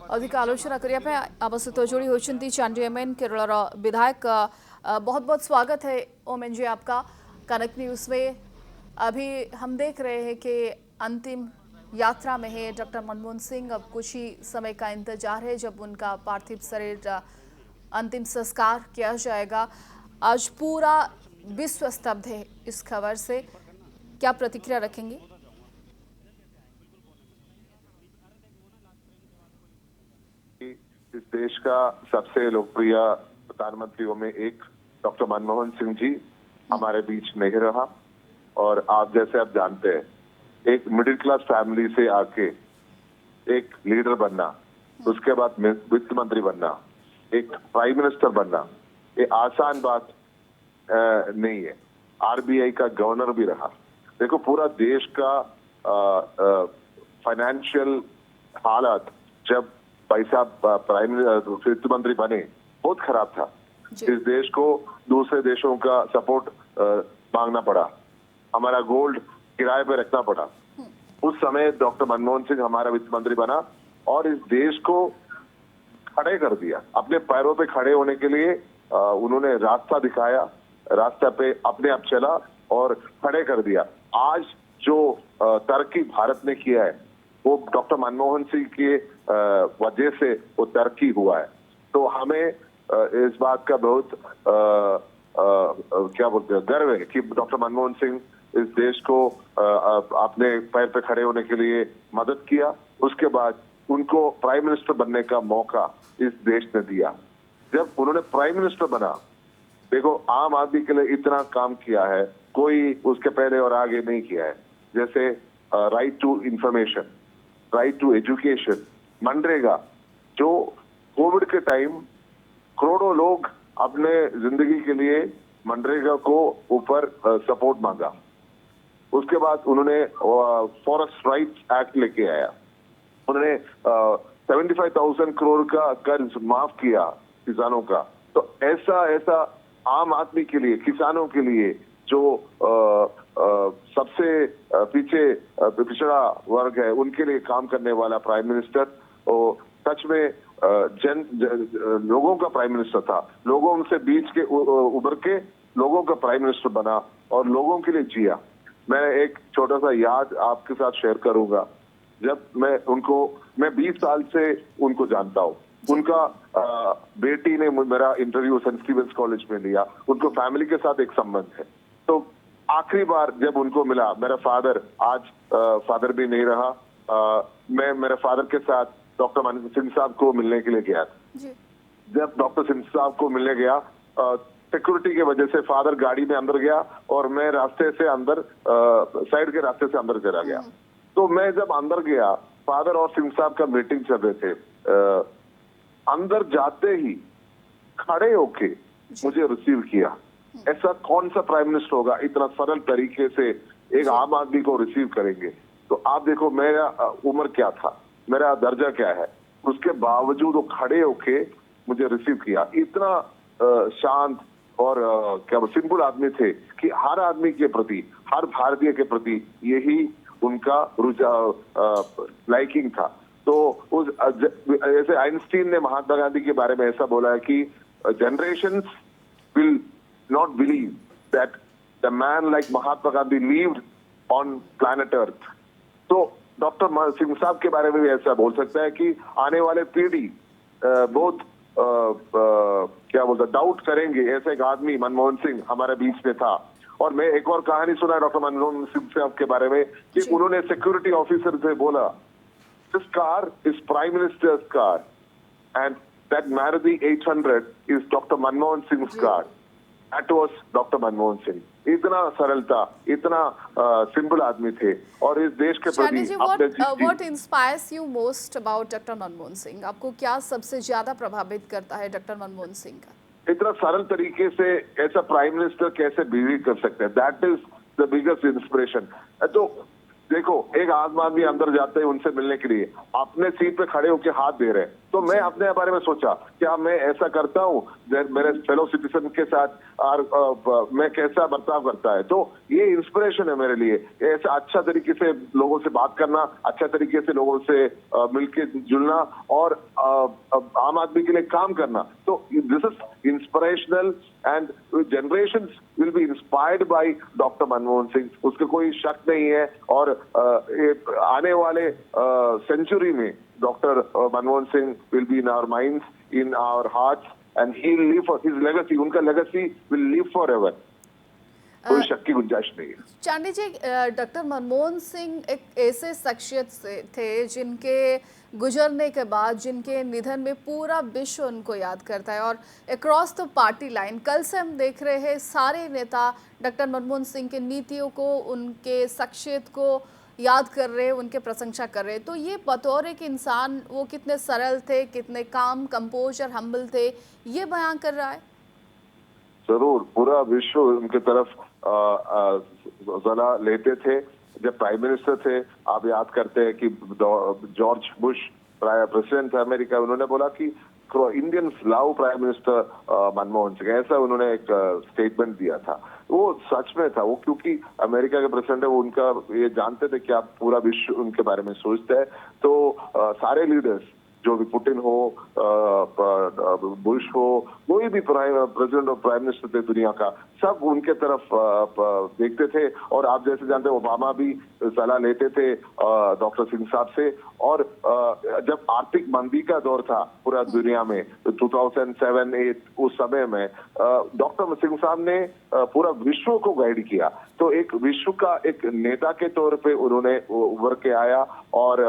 अधिक आलोचना करिया आम सहित जोड़ी होती चांडियामेन केरल विधायक बहुत बहुत स्वागत है ओमेन जी आपका कनक न्यूज में। अभी हम देख रहे हैं कि अंतिम यात्रा में है डॉक्टर मनमोहन सिंह। अब कुछ ही समय का इंतजार है जब उनका पार्थिव शरीर अंतिम संस्कार किया जाएगा। आज पूरा विश्व स्तब्ध है इस खबर से, क्या प्रतिक्रिया रखेंगे? इस देश का सबसे लोकप्रिय प्रधानमंत्रियों में एक डॉक्टर मनमोहन सिंह जी हमारे बीच नहीं रहा। और आप जैसे आप जानते हैं, एक मिडिल क्लास फैमिली से आके एक लीडर बनना, उसके बाद वित्त मंत्री बनना, एक प्राइम मिनिस्टर बनना, ये आसान बात नहीं है। आरबीआई का गवर्नर भी रहा। देखो, पूरा देश का फाइनेंशियल हालत जब पैसा प्राइम वित्त मंत्री बने बहुत खराब था। इस देश को दूसरे देशों का सपोर्ट मांगना पड़ा, हमारा गोल्ड किराए पे रखना पड़ा। उस समय डॉक्टर मनमोहन सिंह हमारा वित्त मंत्री बना और इस देश को खड़े कर दिया। अपने पैरों पे खड़े होने के लिए उन्होंने रास्ता दिखाया, रास्ता पे अपने आप चला और खड़े कर दिया। आज जो तरक्की भारत ने किया है वो डॉक्टर मनमोहन सिंह के वजह से वो तरक्की हुआ है। तो हमें इस बात का बहुत क्या बोलते हैं, गर्व है कि डॉक्टर मनमोहन सिंह इस देश को अपने पैर पे खड़े होने के लिए मदद किया। उसके बाद उनको प्राइम मिनिस्टर बनने का मौका इस देश ने दिया। जब उन्होंने प्राइम मिनिस्टर बना, देखो, आम आदमी के लिए इतना काम किया है, कोई उसके पहले और आगे नहीं किया है। जैसे right to information, right to education, मनरेगा, जो कोविड के टाइम करोड़ों लोग अपने जिंदगी के लिए मनरेगा को ऊपर सपोर्ट मांगा। उसके बाद उन्होंने फॉरेस्ट राइट्स एक्ट लेके आया। उन्होंने 75,000 करोड़ का कर्ज माफ किया किसानों का। तो ऐसा आम आदमी के लिए, किसानों के लिए, जो सबसे पीछे पिछड़ा वर्ग है, उनके लिए काम करने वाला प्राइम मिनिस्टर, और सच में लोगों का प्राइम मिनिस्टर था। लोगों से बीच के उभर के लोगों का प्राइम मिनिस्टर बना और लोगों के लिए जिया। मैं एक छोटा सा याद आपके साथ शेयर करूंगा। जब मैं 20 साल से उनको जानता हूँ। उनका बेटी ने मेरा इंटरव्यू सेंट स्टीवेंस कॉलेज में लिया। उनको फैमिली के साथ एक संबंध है। तो आखिरी बार जब उनको मिला, मेरा फादर, आज फादर भी नहीं रहा, मैं मेरे फादर के साथ डॉक्टर मनमोहन सिंह साहब को मिलने के लिए गया था। जब डॉक्टर सिंह साहब को मिलने गया, सिक्योरिटी के वजह से फादर गाड़ी में अंदर गया और मैं रास्ते से अंदर, साइड के रास्ते से अंदर चला गया। तो मैं जब अंदर गया, फादर और सिंह साहब का मीटिंग चल रहे थे। अंदर जाते ही खड़े होके मुझे रिसीव किया। ऐसा कौन सा प्राइम मिनिस्टर होगा इतना सरल तरीके से एक आम आदमी को रिसीव करेंगे? तो आप देखो मेरा उम्र क्या था, मेरा दर्जा क्या है, उसके बावजूद वो खड़े होके मुझे रिसीव किया। इतना शांत और क्या सिंपल आदमी थे कि हर आदमी के प्रति, हर भारतीय के प्रति यही उनका लाइकिंग था। तो उस ऐसे आइंस्टीन ने महात्मा गांधी के बारे में ऐसा बोला है कि generations will not believe that the man like Mahatma Gandhi lived on planet earth. तो डॉक्टर सिंह साहब के बारे में भी ऐसा बोल सकता है कि आने वाले पीढ़ी बहुत क्या बोलते डाउट करेंगे, ऐसा एक आदमी मनमोहन सिंह हमारे बीच में था। और मैं एक और कहानी सुना डॉक्टर मनमोहन सिंह साहब के बारे में कि उन्होंने सिक्योरिटी ऑफिसर से बोला, this car is prime ministers car and that Maruti 800 is doctor Manmohan Singh car. That was doctor Manmohan Singh. इतना सरल था, इतना सिंपल आदमी थे और इस देश के प्रति what inspires you most about doctor Manmohan Singh? आपको क्या सबसे ज्यादा प्रभावित करता है डॉक्टर मनमोहन सिंह का? इतना सरल तरीके से ऐसा प्राइम मिनिस्टर कैसे बिहेव कर सकते हैं, that is the biggest inspiration. तो देखो, एक आम आदमी अंदर जाते हैं उनसे मिलने के लिए, अपने सीट पे खड़े होकर हाथ दे रहे हैं। तो मैं अपने बारे में सोचा क्या मैं ऐसा करता हूँ मेरे फेलो सिटीजन के साथ और मैं कैसा बर्ताव करता है। तो ये इंस्पिरेशन है मेरे लिए, ऐसा अच्छा तरीके से लोगों से बात करना, अच्छा तरीके से लोगों से मिलके जुलना और आम आदमी के लिए काम करना। तो this is inspirational and generations will be inspired by doctor Manmohan Singh, उसके कोई शक नहीं है। और आने वाले सेंचुरी में doctor Manmohan Singh will be in our minds, in our hearts and he will live for his legacy, उनका legacy will live forever, कोई शक की गुंजाइश नहीं है। चांडी जी, डॉक्टर मनमोहन सिंह एक ऐसे शख्सियत थे जिनके गुजरने के बाद, जिनके निधन में पूरा विश्व उनको याद करता है और अक्रॉस द पार्टी लाइन कल से हम देख रहे हैं सारे नेता डॉक्टर मनमोहन सिंह के नीतियों को, उनके शख्सियत को याद कर रहे हैं, उनके प्रशंसा कर रहे हैं। तो ये बतौर एक इंसान वो कितने सरल थे, कितने काम, कंपोज और हम्बल थे, ये बयान कर रहा है। जरूर, पूरा विश्व उनके तरफ सलाह लेते थे जब प्राइम मिनिस्टर थे। आप याद करते हैं कि जॉर्ज बुश प्रेसिडेंट था अमेरिका, उन्होंने बोला कि Indians love prime minister Manmohan Singh, ऐसा उन्होंने एक स्टेटमेंट दिया था। वो सच में था, वो क्योंकि अमेरिका के प्रेसिडेंट है, वो उनका ये जानते थे कि आप पूरा विश्व उनके बारे में सोचते हैं। तो सारे लीडर्स जो भी पुतिन हो, बुश हो, कोई भी प्रेसिडेंट और प्राइम मिनिस्टर थे दुनिया का, सब उनके तरफ देखते थे। और आप जैसे जानते हैं ओबामा भी सलाह लेते थे डॉक्टर सिंह साहब से। और जब आर्थिक मंदी का दौर था पूरा दुनिया में 2007-8 उस समय में डॉक्टर सिंह साहब ने पूरा विश्व को गाइड किया। तो एक विश्व का एक नेता के तौर पे उन्होंने उभर के आया और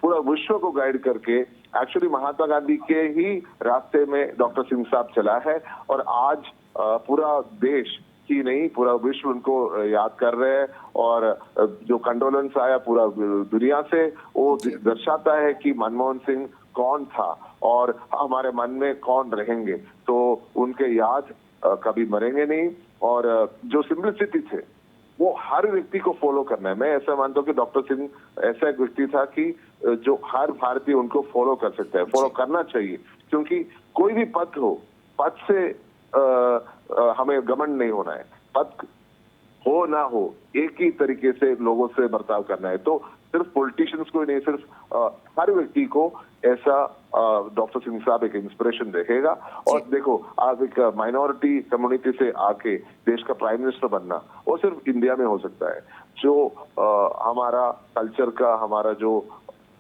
पूरा विश्व को गाइड करके एक्चुअली महात्मा गांधी के ही रास्ते में डॉक्टर सिंह साहब चला है। और आज पूरा देश ही नहीं, पूरा विश्व उनको याद कर रहे हैं। और जो कंडोलेंस आया पूरा दुनिया से, वो दर्शाता है कि मनमोहन सिंह कौन था और हमारे मन में कौन रहेंगे। तो उनके याद कभी मरेंगे नहीं। और जो सिंपलिसिटी थे वो हर व्यक्ति को फॉलो करना है। मैं ऐसा मानता हूँ कि डॉक्टर सिंह ऐसा एक व्यक्ति था कि जो हर भारतीय उनको फॉलो कर सकता है, फॉलो करना चाहिए। क्योंकि कोई भी पद हो, पद से हमें घमंड नहीं होना है। पद हो ना हो, एक ही तरीके से लोगों से बर्ताव करना है। तो सिर्फ पॉलिटिशियंस को ही नहीं, सिर्फ हर व्यक्ति को ऐसा डॉक्टर सिंह साहब एक इंस्पिरेशन रहेगा। और देखो, आप एक माइनॉरिटी कम्युनिटी से आके देश का प्राइम मिनिस्टर बनना, वो सिर्फ इंडिया में हो सकता है। जो हमारा कल्चर का, हमारा जो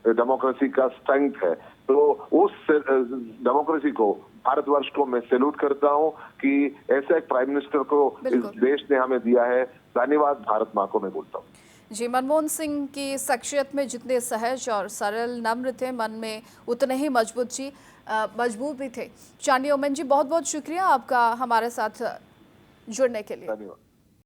डेमोक्रेसी का स्ट्रेंथ है, तो उस डेमोक्रेसी को, भारतवर्ष को मैं सैल्यूट करता हूं कि ऐसा एक प्राइम मिनिस्टर को इस देश ने हमें दिया है। धन्यवाद भारत माँ को मैं बोलता हूँ। जी, मनमोहन सिंह की शख्सियत में जितने सहज और सरल, नम्र थे, मन में उतने ही मजबूत भी थे। चांडी ओमन जी, बहुत बहुत शुक्रिया आपका हमारे साथ जुड़ने के लिए। धन्यवाद।